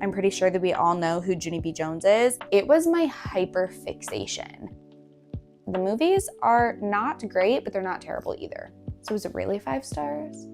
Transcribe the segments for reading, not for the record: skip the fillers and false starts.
I'm pretty sure that we all know who Junie B. Jones is. It was my hyper fixation. The movies are not great, but they're not terrible either. So is it really 5 stars?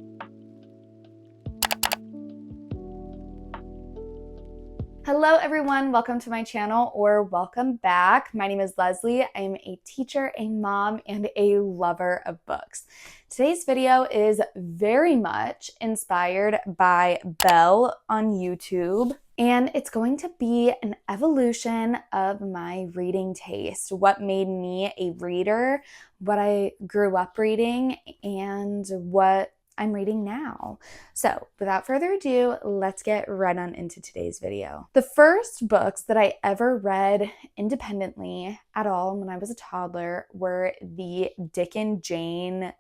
Hello everyone, welcome to my channel or welcome back. My name is Leslie. I am a teacher, a mom, and a lover of books. Today's video is very much inspired by Belle on YouTube, and it's going to be an evolution of my reading taste, what made me a reader, what I grew up reading, and what I'm reading now. So without further ado, let's get right on into today's video. The first books that I ever read independently at all when I was a toddler were the Dick and Jane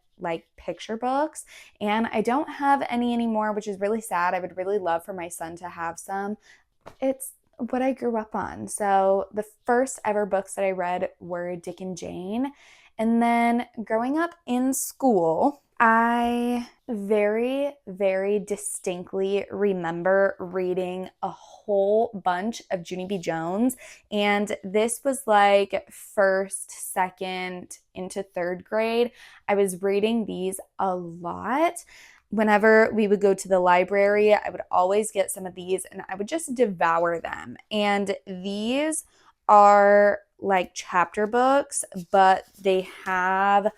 picture books, and I don't have any anymore, which is really sad. I would really love for my son to have some. It's what I grew up on. So the first ever books that I read were Dick and Jane, and then growing up in school, I very, very distinctly remember reading a whole bunch of Junie B. Jones, and this was like first, second into third grade. I was reading these a lot. Whenever we would go to the library, I would always get some of these and I would just devour them. And these are like chapter books, but they have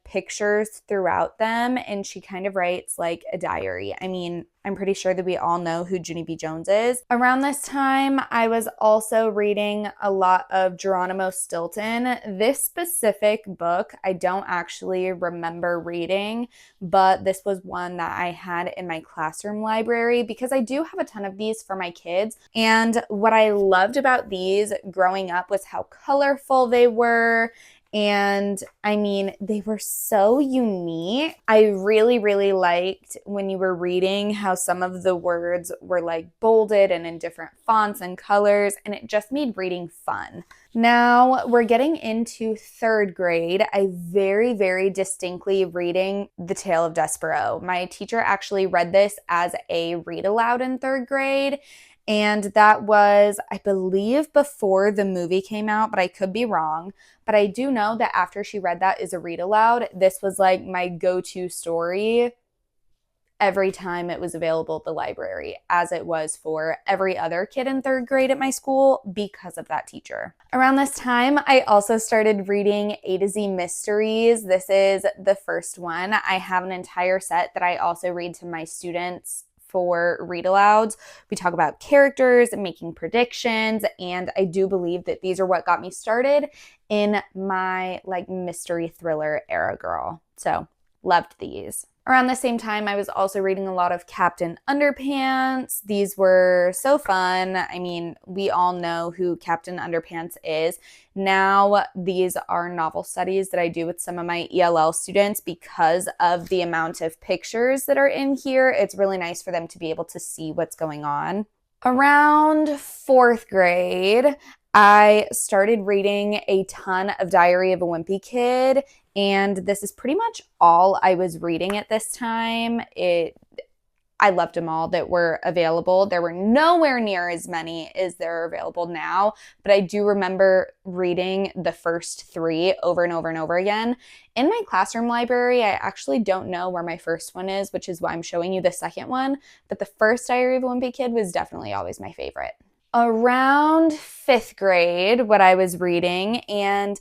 pictures throughout them, and she kind of writes like a diary. I mean, I'm pretty sure that we all know who Junie B. Jones is. Around this time, I was also reading a lot of Geronimo Stilton. This specific book, I don't actually remember reading, but this was one that I had in my classroom library because I do have a ton of these for my kids. And what I loved about these growing up was how colorful they were. And I mean, they were so unique. I really, really liked when you were reading how some of the words were like bolded and in different fonts and colors, and it just made reading fun. Now we're getting into third grade. I very, very distinctly reading The Tale of Despereaux. My teacher actually read this as a read aloud in third grade. And that was, I believe, before the movie came out, but I could be wrong. But I do know that after she read that as a read aloud, this was like my go-to story every time it was available at the library, as it was for every other kid in third grade at my school because of that teacher. Around this time, I also started reading A to Z Mysteries. This is the first one. I have an entire set that I also read to my students for read alouds. We talk about characters and making predictions, and I do believe that these are what got me started in my mystery thriller era, girl. So loved these. Around the same time, I was also reading a lot of Captain Underpants. These were so fun. I mean, we all know who Captain Underpants is. Now, these are novel studies that I do with some of my ELL students because of the amount of pictures that are in here. It's really nice for them to be able to see what's going on. Around fourth grade, I started reading a ton of Diary of a Wimpy Kid, and this is pretty much all I was reading at this time. I loved them all that were available. There were nowhere near as many as there are available now, but I do remember reading the first 3 over and over and over again. In my classroom library, I actually don't know where my first one is, which is why I'm showing you the second one, but the first Diary of a Wimpy Kid was definitely always my favorite. Around 5th grade, what I was reading, and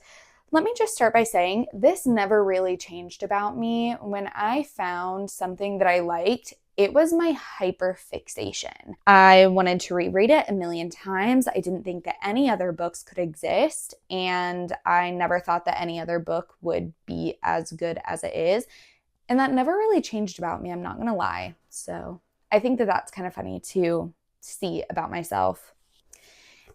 let me just start by saying this never really changed about me. When I found something that I liked, it was my hyper fixation. I wanted to reread it a million times. I didn't think that any other books could exist, and I never thought that any other book would be as good as it is. And that never really changed about me, I'm not gonna lie. So I think that that's kind of funny to see about myself.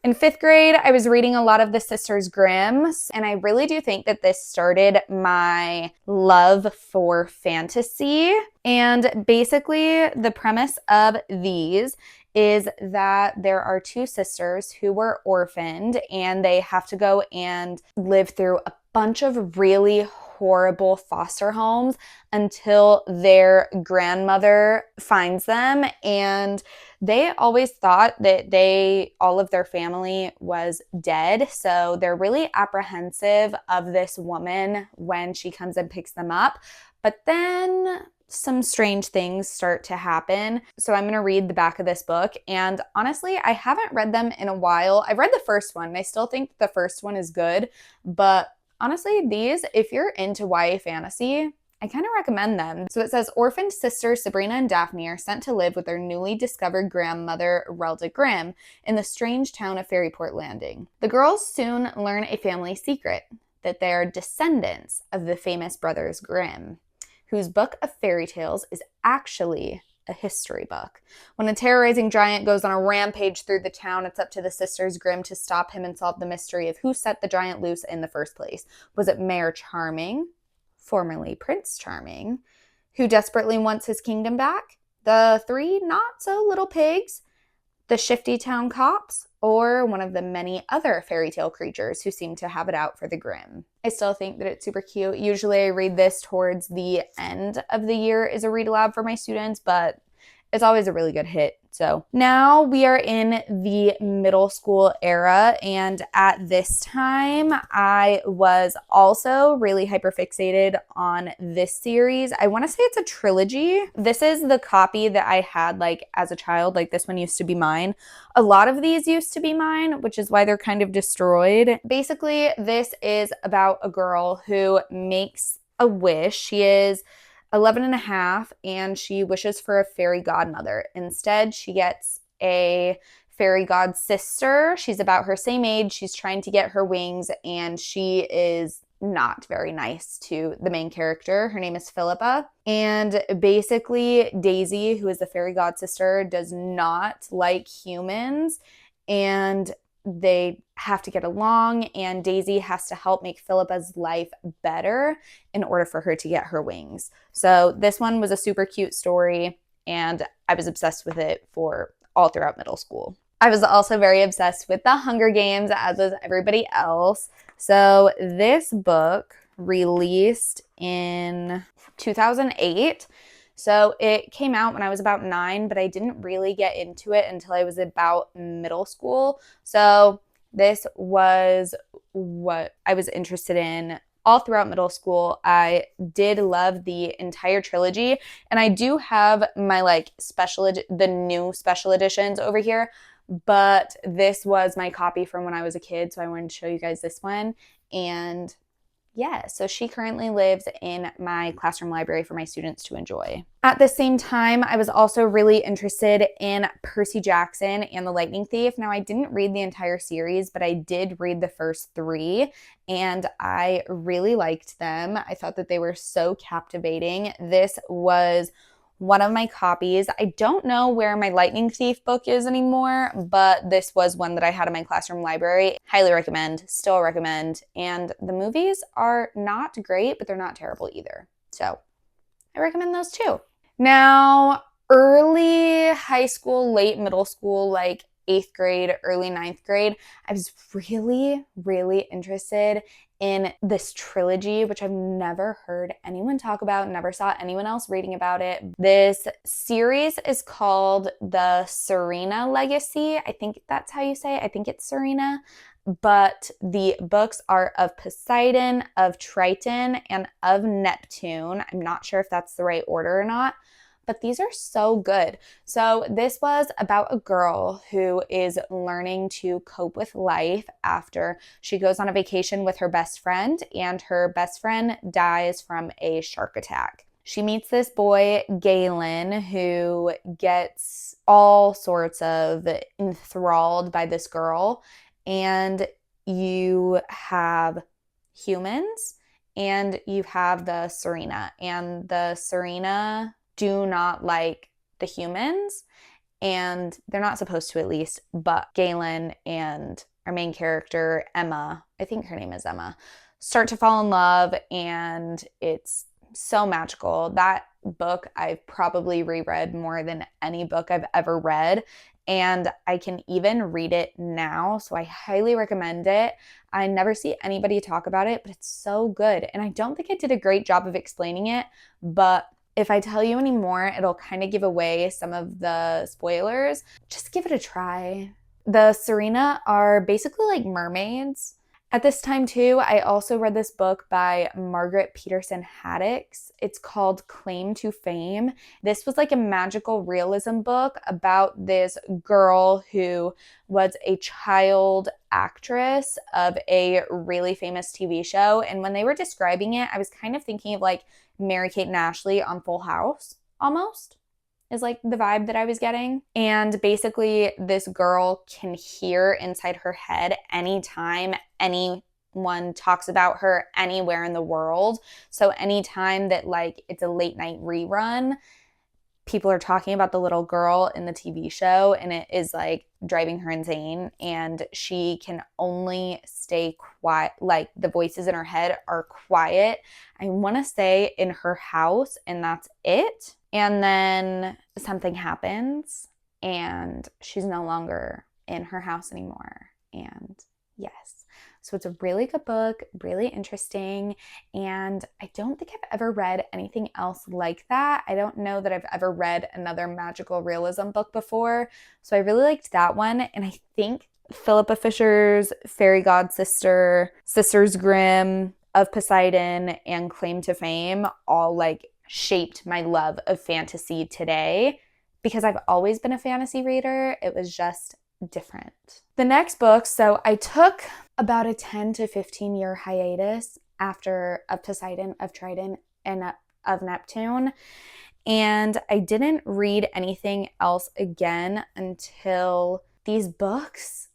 In 5th grade, I was reading a lot of the Sisters Grimm, and I really do think that this started my love for fantasy. And basically, the premise of these is that there are 2 sisters who were orphaned, and they have to go and live through a bunch of really horrible foster homes until their grandmother finds them. And they always thought that all of their family was dead. So they're really apprehensive of this woman when she comes and picks them up. But then some strange things start to happen. So I'm going to read the back of this book. And honestly, I haven't read them in a while. I've read the first one, and I still think the first one is good. But honestly, these, if you're into YA fantasy, I kind of recommend them. So it says, orphaned sisters Sabrina and Daphne are sent to live with their newly discovered grandmother, Relda Grimm, in the strange town of Fairyport Landing. The girls soon learn a family secret, that they are descendants of the famous brothers Grimm, whose book of fairy tales is actually a history book. When a terrorizing giant goes on a rampage through the town, it's up to the sisters Grimm to stop him and solve the mystery of who set the giant loose in the first place. Was it Mayor Charming, formerly Prince Charming, who desperately wants his kingdom back? The three not-so-little pigs? The shifty town cops? Or one of the many other fairy tale creatures who seem to have it out for the Grimm? I still think that it's super cute. Usually I read this towards the end of the year as a read aloud for my students, but it's always a really good hit. So now we are in the middle school era, and at this time I was also really hyperfixated on this series. I want to say it's a trilogy. This is the copy that I had like as a child. Like this one used to be mine. A lot of these used to be mine, which is why they're kind of destroyed. Basically, this is about a girl who makes a wish. She is 11 and a half, and she wishes for a fairy godmother. Instead, she gets a fairy god sister. She's about her same age. She's trying to get her wings, and she is not very nice to the main character. Her name is Philippa. And basically, Daisy, who is the fairy god sister, does not like humans, and they have to get along, and Daisy has to help make Philippa's life better in order for her to get her wings. So this one was a super cute story, and I was obsessed with it for all throughout middle school. I was also very obsessed with the Hunger Games, as was everybody else. So this book released in 2008. So it came out when I was about 9, but I didn't really get into it until I was about middle school. So this was what I was interested in all throughout middle school. I did love the entire trilogy, and I do have my like the new special editions over here, but this was my copy from when I was a kid, so I wanted to show you guys this one. And yeah, so she currently lives in my classroom library for my students to enjoy. At the same time, I was also really interested in Percy Jackson and the Lightning Thief. Now, I didn't read the entire series, but I did read the first 3, and I really liked them. I thought that they were so captivating. This was one of my copies. I don't know where my Lightning Thief book is anymore, but this was one that I had in my classroom library. Highly recommend, still recommend. And the movies are not great, but they're not terrible either. So I recommend those too. Now, early high school, late middle school, like 8th grade, early 9th grade, I was really, really interested in this trilogy, which I've never heard anyone talk about, never saw anyone else reading about it. This series is called the Serena Legacy. I think that's how you say it. I think it's Serena. But the books are of Poseidon, of Triton, and of Neptune. I'm not sure if that's the right order or not, but these are so good. So this was about a girl who is learning to cope with life after she goes on a vacation with her best friend, and her best friend dies from a shark attack. She meets this boy, Galen, who gets all sorts of enthralled by this girl. And you have humans, and you have the Serena. And the Serena do not like the humans, and they're not supposed to, at least, but Galen and our main character, Emma, I think her name is Emma, start to fall in love, and it's so magical. That book I've probably reread more than any book I've ever read, and I can even read it now, so I highly recommend it. I never see anybody talk about it, but it's so good. And I don't think I did a great job of explaining it, but if I tell you any more, it'll kind of give away some of the spoilers. Just give it a try. The Serena are basically like mermaids. At this time too, I also read this book by Margaret Peterson Haddix. It's called Claim to Fame. This was like a magical realism book about this girl who was a child actress of a really famous TV show. And when they were describing it, I was kind of thinking of like Mary-Kate and Ashley on Full House almost. Is like the vibe that I was getting. And basically this girl can hear inside her head anytime anyone talks about her anywhere in the world. So anytime that like it's a late night rerun, people are talking about the little girl in the TV show, and it is like driving her insane, and she can only stay quiet. Like the voices in her head are quiet, I want to say in her house, and that's it. And then something happens and she's no longer in her house anymore. And yes, so it's a really good book, really interesting. And I don't think I've ever read anything else like that. I don't know that I've ever read another magical realism book before. So I really liked that one. And I think Philippa Fisher's Fairy God Sister, Sisters Grimm, Of Poseidon, and Claim to Fame all like shaped my love of fantasy today, because I've always been a fantasy reader. It was just different. The next book, so I took about a 10 to 15 year hiatus after Of Poseidon, Of Trident, and Of Neptune. And I didn't read anything else again until these books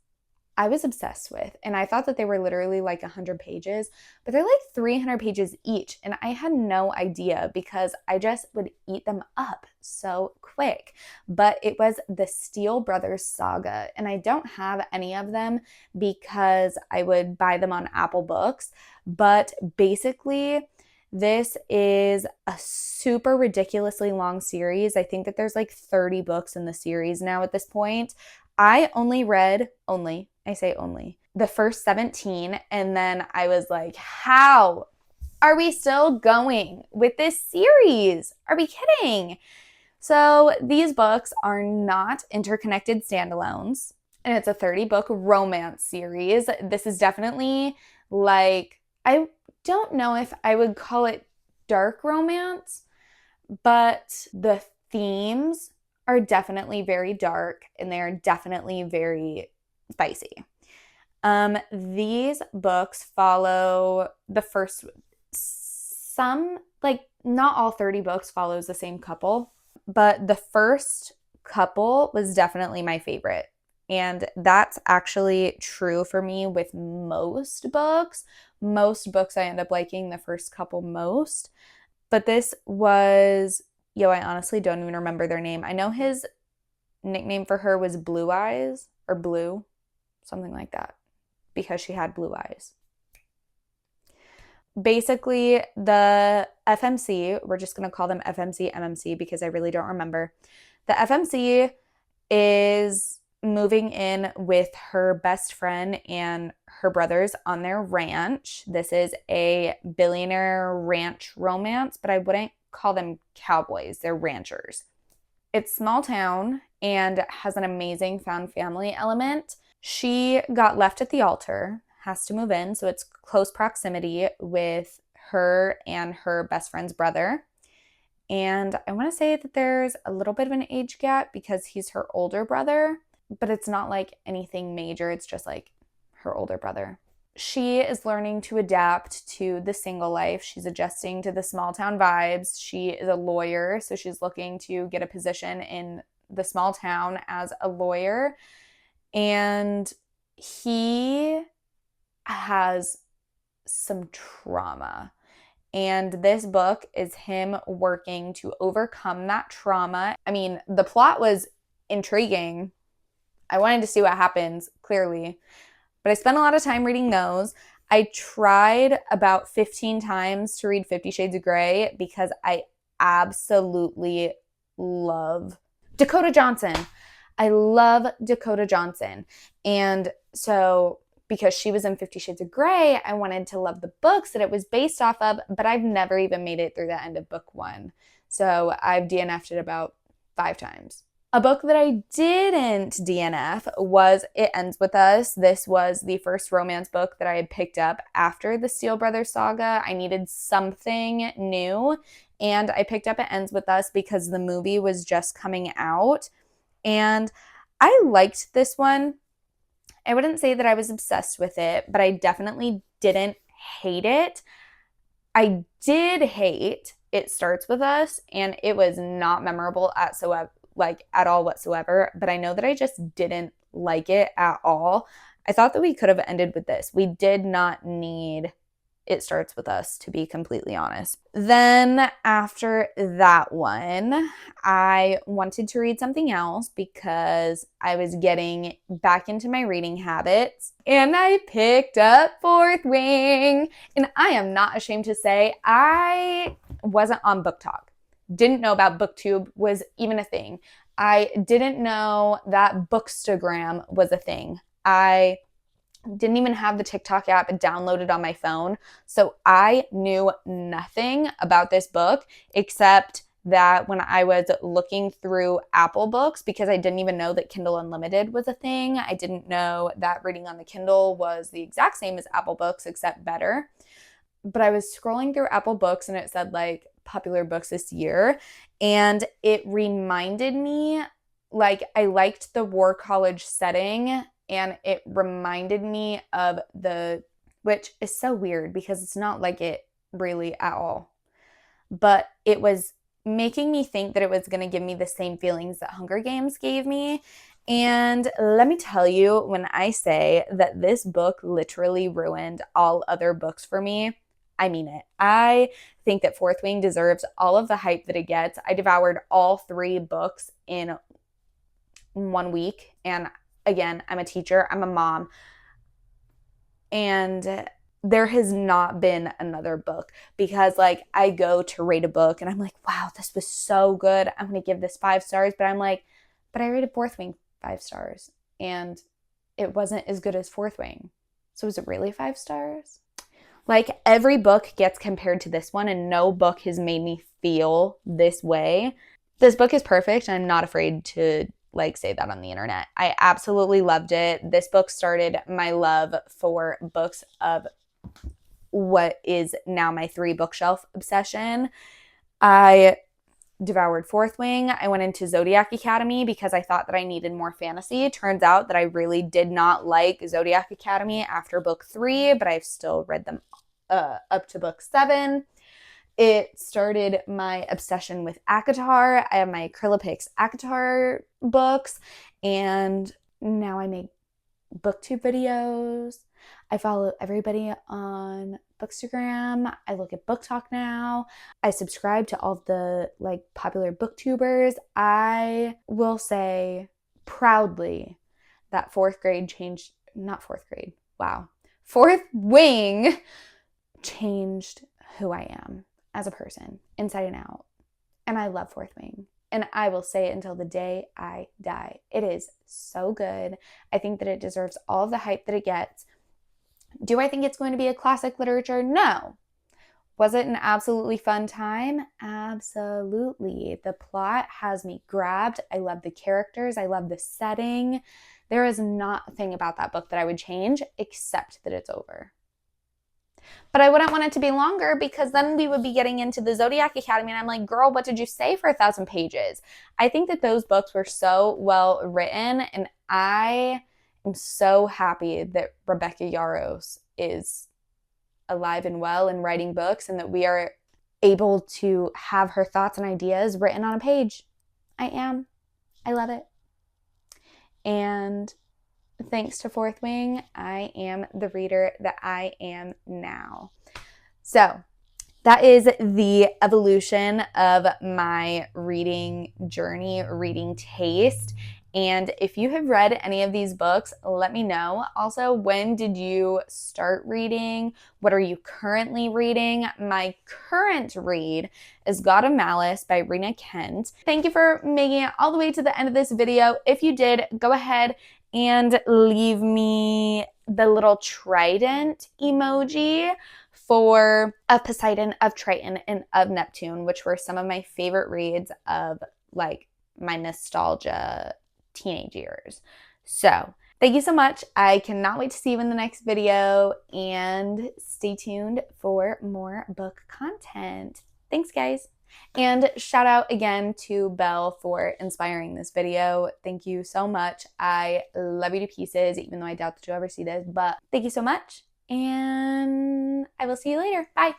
I was obsessed with. And I thought that they were literally like 100 pages, but they're like 300 pages each. And I had no idea because I just would eat them up so quick. But it was the Steele Brothers saga. And I don't have any of them because I would buy them on Apple Books. But basically, this is a super ridiculously long series. I think that there's like 30 books in the series now at this point. I only read, I say only, the first 17, and then I was like, how are we still going with this series? Are we kidding? So these books are not interconnected standalones, and it's a 30-book romance series. This is definitely like, I don't know if I would call it dark romance, but the themes are definitely very dark, and they are definitely very spicy. These books follow the first, not all 30 books follows the same couple, but the first couple was definitely my favorite. And that's actually true for me with most books. Most books I end up liking the first couple most. But this was, I honestly don't even remember their name. I know his nickname for her was Blue Eyes, or Blue, something like that, because she had blue eyes. Basically, the FMC, we're just going to call them FMC, MMC, because I really don't remember. The FMC is moving in with her best friend and her brothers on their ranch. This is a billionaire ranch romance, but I wouldn't call them cowboys. They're ranchers. It's small town and has an amazing found family element. She got left at the altar, has to move in, so it's close proximity with her and her best friend's brother. And I want to say that there's a little bit of an age gap because he's her older brother, but it's not like anything major. It's just like her older brother. She is learning to adapt to the single life. She's adjusting to the small town vibes. She is a lawyer, so she's looking to get a position in the small town as a lawyer. And he has some trauma. And this book is him working to overcome that trauma. I mean, the plot was intriguing. I wanted to see what happens, clearly. But I spent a lot of time reading those. I tried about 15 times to read 50 Shades of Grey because I absolutely love Dakota Johnson. I love Dakota Johnson. And so because she was in 50 Shades of Grey, I wanted to love the books that it was based off of, but I've never even made it through the end of book 1. So I've DNF'd it about 5 times. A book that I didn't DNF was It Ends With Us. This was the first romance book that I had picked up after the Steele Brothers saga. I needed something new, and I picked up It Ends With Us because the movie was just coming out, and I liked this one. I wouldn't say that I was obsessed with it, but I definitely didn't hate it. I did hate It Starts With Us, and it was not memorable at all whatsoever, but I know that I just didn't like it at all. I thought that we could have ended with this. We did not need It Starts With Us, to be completely honest. Then after that one, I wanted to read something else because I was getting back into my reading habits, and I picked up Fourth Wing. And I am not ashamed to say I wasn't on Book Talk. Didn't know about BookTube was even a thing. I didn't know that Bookstagram was a thing. I didn't even have the TikTok app downloaded on my phone. So I knew nothing about this book except that when I was looking through Apple Books, because I didn't even know that Kindle Unlimited was a thing. I didn't know that reading on the Kindle was the exact same as Apple Books, except better. But I was scrolling through Apple Books and it said like popular books this year. And it reminded me, like, I liked the War College setting, and it reminded me of which is so weird because it's not like it really at all. But it was making me think that it was going to give me the same feelings that Hunger Games gave me. And let me tell you, when I say that this book literally ruined all other books for me, I mean it. I think that Fourth Wing deserves all of the hype that it gets. I devoured all 3 books in 1 week. And again, I'm a teacher, I'm a mom, and there has not been another book because like I go to rate a book and I'm like, wow, this was so good. I'm going to give this 5 stars. But I'm like, but I rated Fourth Wing 5 stars and it wasn't as good as Fourth Wing. So is it really 5 stars? Like every book gets compared to this one and no book has made me feel this way. This book is perfect and I'm not afraid to like say that on the internet. I absolutely loved it. This book started my love for books of what is now my 3 bookshelf obsession. I devoured Fourth Wing. I went into Zodiac Academy because I thought that I needed more fantasy. It turns out that I really did not like Zodiac Academy after book 3, but I've still read them up to book 7. It started my obsession with ACOTAR. I have my Acrylopix ACOTAR books, and now I make booktube videos. I follow everybody on Bookstagram. I look at Book Talk now. I subscribe to all the like popular booktubers. I will say proudly that Fourth Wing changed who I am as a person, inside and out. And I love Fourth Wing. And I will say it until the day I die. It is so good. I think that it deserves all of the hype that it gets. Do I think it's going to be a classic literature? No. Was it an absolutely fun time? Absolutely. The plot has me grabbed. I love the characters. I love the setting. There is not a thing about that book that I would change except that it's over. But I wouldn't want it to be longer because then we would be getting into the Zodiac Academy and I'm like, girl, what did you say for 1,000 pages? I think that those books were so well written, and I am so happy that Rebecca Yarros is alive and well and writing books, and that we are able to have her thoughts and ideas written on a page. I love it. And thanks to Fourth Wing, I am the reader that I am now. So that is the evolution of my reading journey, reading taste. And if you have read any of these books, let me know. Also, when did you start reading? What are you currently reading? My current read is God of Malice by Rena Kent. Thank you for making it all the way to the end of this video. If you did, go ahead and leave me the little trident emoji for of Poseidon, of Triton, and of Neptune, which were some of my favorite reads of like my nostalgia teenage years. So thank you so much. I cannot wait to see you in the next video, and stay tuned for more book content. Thanks, guys. And shout out again to Belle for inspiring this video. Thank you so much. I love you to pieces, even though I doubt that you'll ever see this, but thank you so much. And I will see you later. Bye.